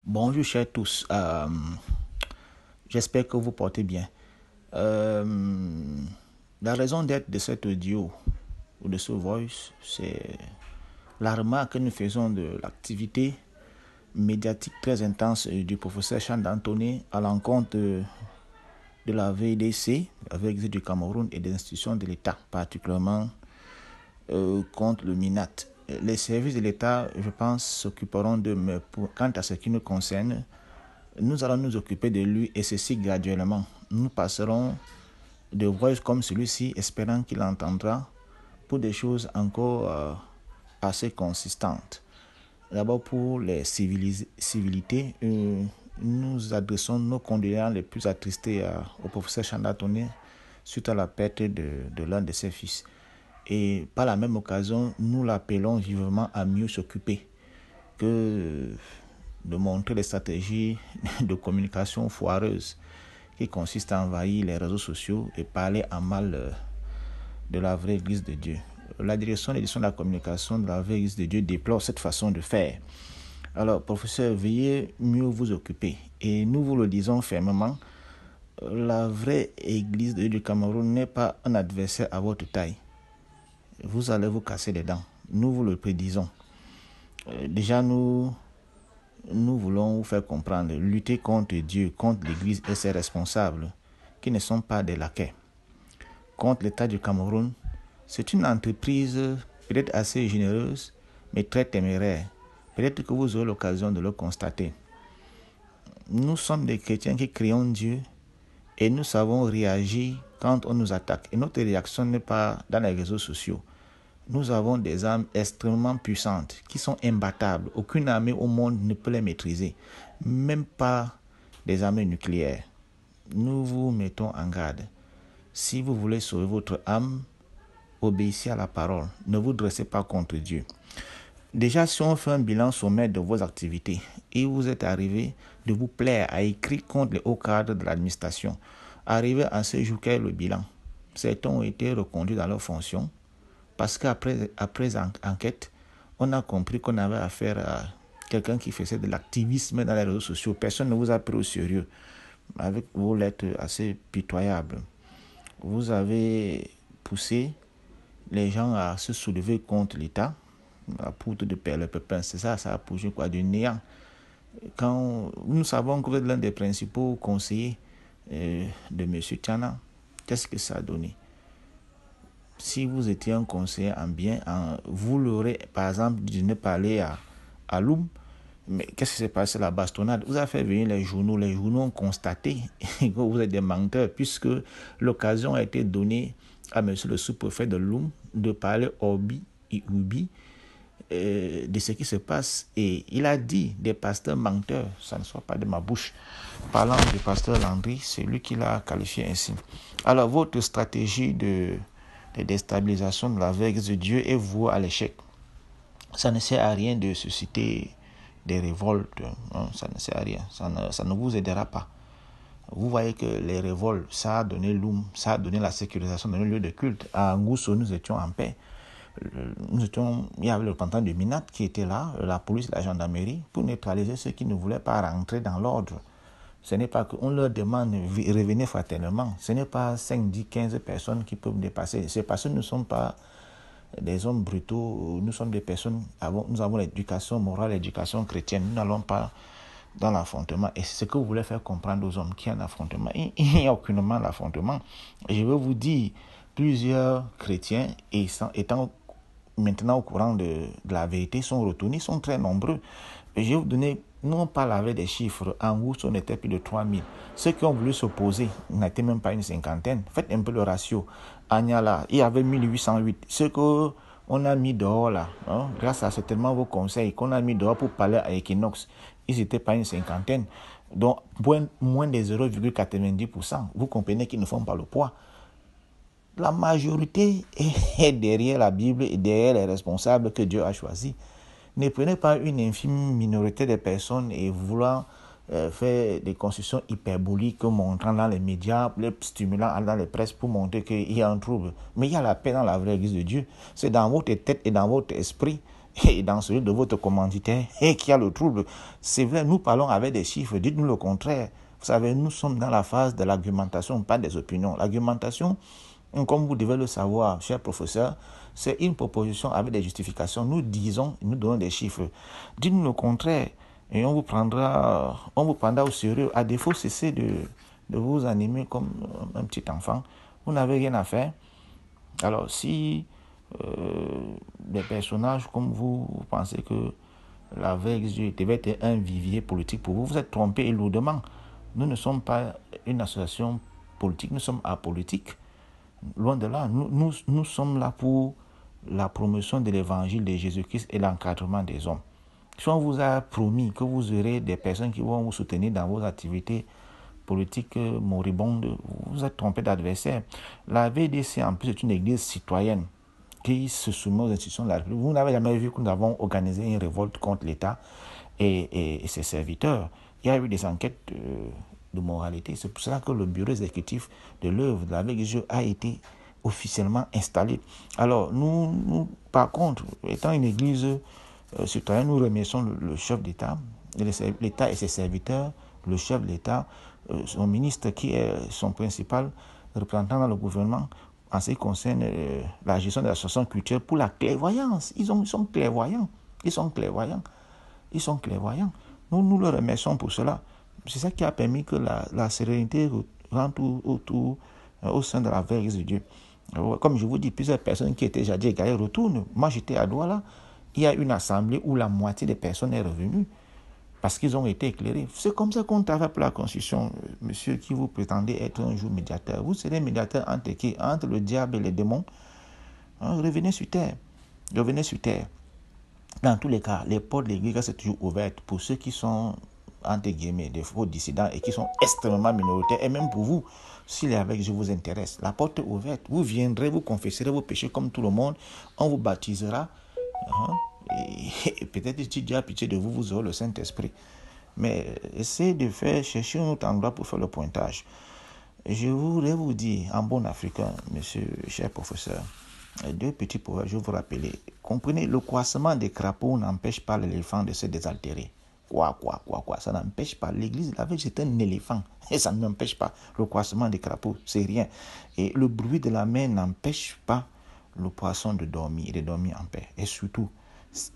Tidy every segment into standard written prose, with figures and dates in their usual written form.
Bonjour chers tous, j'espère que vous portez bien. Euh, la raison d'être de cet audio ou de ce voice, c'est la remarque que nous faisons de l'activité médiatique très intense du professeur Chan Dantonné à l'encontre de la VDC, la VDC du Cameroun et des institutions de l'État, particulièrement contre le MINAT. Les services de l'État, je pense, s'occuperont d'eux, mais quant à ce qui nous concerne, nous allons nous occuper de lui et ceci graduellement. Nous passerons de voix comme celui-ci, espérant qu'il entendra pour des choses encore assez consistantes. D'abord pour les civilités, nous adressons nos condoléances les plus attristées au professeur Chanda Tonné suite à la perte de l'un de ses fils. Et par la même occasion, nous l'appelons vivement à mieux s'occuper que de montrer les stratégies de communication foireuses qui consistent à envahir les réseaux sociaux et parler en mal de la vraie Église de Dieu. La direction d'édition de la communication de la vraie Église de Dieu déplore cette façon de faire. Alors, professeur, veuillez mieux vous occuper. Et nous vous le disons fermement, la vraie Église de Dieu du Cameroun n'est pas un adversaire à votre taille. Vous allez vous casser les dents. Nous vous le prédisons. Déjà, nous voulons vous faire comprendre, lutter contre Dieu, contre l'Église et ses responsables, qui ne sont pas des laquais. Contre l'État du Cameroun, c'est une entreprise peut-être assez généreuse, mais très téméraire. Peut-être que vous aurez l'occasion de le constater. Nous sommes des chrétiens qui créons Dieu et nous savons réagir quand on nous attaque. Et notre réaction n'est pas dans les réseaux sociaux. Nous avons des armes extrêmement puissantes qui sont imbattables. Aucune armée au monde ne peut les maîtriser, même pas des armées nucléaires. Nous vous mettons en garde. Si vous voulez sauver votre âme, obéissez à la parole. Ne vous dressez pas contre Dieu. Déjà, si on fait un bilan sommaire de vos activités et vous êtes arrivé de vous plaire à écrire contre les hauts cadres de l'administration, arrivé à ce jour, quel est le bilan? Certains ont été reconduits dans leurs fonctions parce qu'après enquête, on a compris qu'on avait affaire à quelqu'un qui faisait de l'activisme dans les réseaux sociaux. Personne ne vous a pris au sérieux avec vos lettres assez pitoyables. Vous avez poussé les gens à se soulever contre l'État. La poudre de Père le Pépin, c'est ça a poussé du néant. Quand nous savons que vous êtes l'un des principaux conseillers de M. Tchana, qu'est-ce que ça a donné? Si vous étiez un conseiller en bien, vous l'aurez, par exemple, de ne pas aller à Loum, mais qu'est-ce qui s'est passé, la bastonnade? Vous avez fait venir les journaux ont constaté que vous êtes des menteurs, puisque l'occasion a été donnée à M. le sous-préfet de Loum de parler Orbi et Ubi de ce qui se passe. Et il a dit des pasteurs menteurs, ça ne soit pas de ma bouche. Parlant du pasteur Landry, c'est lui qui l'a qualifié ainsi. Alors, votre stratégie de déstabilisation de la vraie Église de Dieu est vouée à l'échec. Ça ne sert à rien de susciter des révoltes, hein, ça ne sert à rien, ça ne vous aidera pas. Vous voyez que les révoltes, ça a donné Loum, ça a donné la sécurisation de nos lieux de culte. À Ngousso, nous étions en paix. Il y avait le représentant du MINAT qui était là, la police et la gendarmerie, pour neutraliser ceux qui ne voulaient pas rentrer dans l'ordre. Ce n'est pas qu'on leur demande de revenir fraternellement. Ce n'est pas 5, 10, 15 personnes qui peuvent dépasser. Ces personnes ne sont pas des hommes brutaux. Nous sommes des personnes, nous avons l'éducation morale, l'éducation chrétienne. Nous n'allons pas dans l'affrontement. Et c'est ce que vous voulez faire comprendre aux hommes qui ont un affrontement. Il n'y a aucunement d'affrontement. Je veux vous dire, plusieurs chrétiens, étant maintenant au courant de la vérité, sont retournés, sont très nombreux. Je vais vous donner, non pas avec des chiffres, en où on était plus de 3000. Ceux qui ont voulu s'opposer n'étaient même pas une cinquantaine. Faites un peu le ratio. À Niala, il y avait 1808. Ceux qu'on a mis dehors là, hein, grâce à certainement vos conseils, qu'on a mis dehors pour parler à Equinox, ils n'étaient pas une cinquantaine. Donc, moins de 0,90%. Vous comprenez qu'ils ne font pas le poids. La majorité est derrière la Bible et derrière les responsables que Dieu a choisis. Ne prenez pas une infime minorité de personnes et vouloir faire des constructions hyperboliques, montrant dans les médias, les stimulant dans les presses pour montrer qu'il y a un trouble. Mais il y a la paix dans la vraie Église de Dieu. C'est dans votre tête et dans votre esprit. et dans celui de votre commanditaire et qui a le trouble. C'est vrai, nous parlons avec des chiffres, dites-nous le contraire. Vous savez, nous sommes dans la phase de l'argumentation, pas des opinions. L'argumentation, comme vous devez le savoir, cher professeur, c'est une proposition avec des justifications. Nous disons, nous donnons des chiffres. Dites-nous le contraire et on vous prendra au sérieux. À défaut, cessez de vous animer comme un petit enfant. Vous n'avez rien à faire. Alors, si des personnages comme vous pensez que la veille devait être un vivier politique pour vous, vous êtes trompé et lourdement. Nous ne sommes pas une association politique, nous sommes apolitiques. Loin de là, nous sommes là pour la promotion de l'évangile de Jésus-Christ et l'encadrement des hommes. Si on vous a promis que vous aurez des personnes qui vont vous soutenir dans vos activités politiques moribondes, vous êtes trompé d'adversaire. La VDC, en plus, est une église citoyenne qui se soumet aux institutions de la République. Vous n'avez jamais vu que nous avons organisé une révolte contre l'État et ses serviteurs. Il y a eu des enquêtes de moralité. C'est pour cela que le bureau exécutif de l'œuvre de la VDC a été officiellement installé. Alors, nous par contre, étant une église citoyenne, nous remercions le chef d'État, l'État et ses serviteurs, le chef de l'État, son ministre qui est son principal représentant dans le gouvernement en ce qui concerne la gestion de l'association culturelle pour la clairvoyance. Ils sont clairvoyants. Nous le remercions pour cela. C'est ça qui a permis que la sérénité rentre au sein de la vraie Église de Dieu. Comme je vous dis, plusieurs personnes qui étaient jadis égarées retournent. Moi, j'étais à Douala. Il y a une assemblée où la moitié des personnes est revenue parce qu'ils ont été éclairés. C'est comme ça qu'on travaille pour la Constitution. Monsieur qui vous prétendez être un jour médiateur, vous serez médiateur entre qui? Entre le diable et les démons. Revenez sur terre. Dans tous les cas, les portes de l'église sont toujours ouvertes pour ceux qui sont, entre guillemets, des faux dissidents et qui sont extrêmement minoritaires. Et même pour vous, si l'évêque je vous intéresse, la porte est ouverte. Vous viendrez, vous confesserez vos péchés comme tout le monde. On vous baptisera. Et peut-être si Dieu a pitié de vous, vous aurez le Saint-Esprit. Mais essayez de chercher un autre endroit pour faire le pointage. Je voudrais vous dire, en bon africain, monsieur, cher professeur, deux petits poètes, je vais vous rappeler. Comprenez, le croissement des crapauds n'empêche pas l'éléphant de se désaltérer. Quoi, ça n'empêche pas. L'église de la veille, c'est un éléphant. Et ça n'empêche pas le croissement des crapauds, c'est rien. Et le bruit de la mer n'empêche pas le poisson de dormir et de dormir en paix. Et surtout,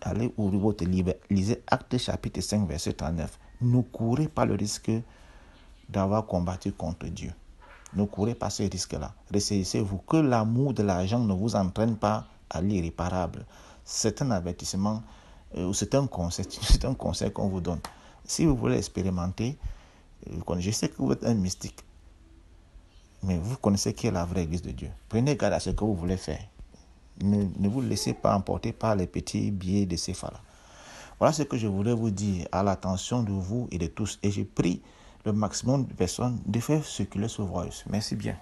allez ouvrir votre livre, lisez Actes chapitre 5, verset 39. Ne courez pas le risque d'avoir combattu contre Dieu. Ne courez pas ce risque-là. Ressaisissez-vous que l'amour de l'argent ne vous entraîne pas à l'irréparable. C'est un avertissement, c'est un conseil qu'on vous donne. Si vous voulez expérimenter, je sais que vous êtes un mystique, mais vous connaissez qui est la vraie Église de Dieu. Prenez garde à ce que vous voulez faire. Ne vous laissez pas emporter par les petits biais de ces là. Voilà ce que je voulais vous dire à l'attention de vous et de tous. Et j'ai pris le maximum de personnes de faire circuler ce voice. Merci bien.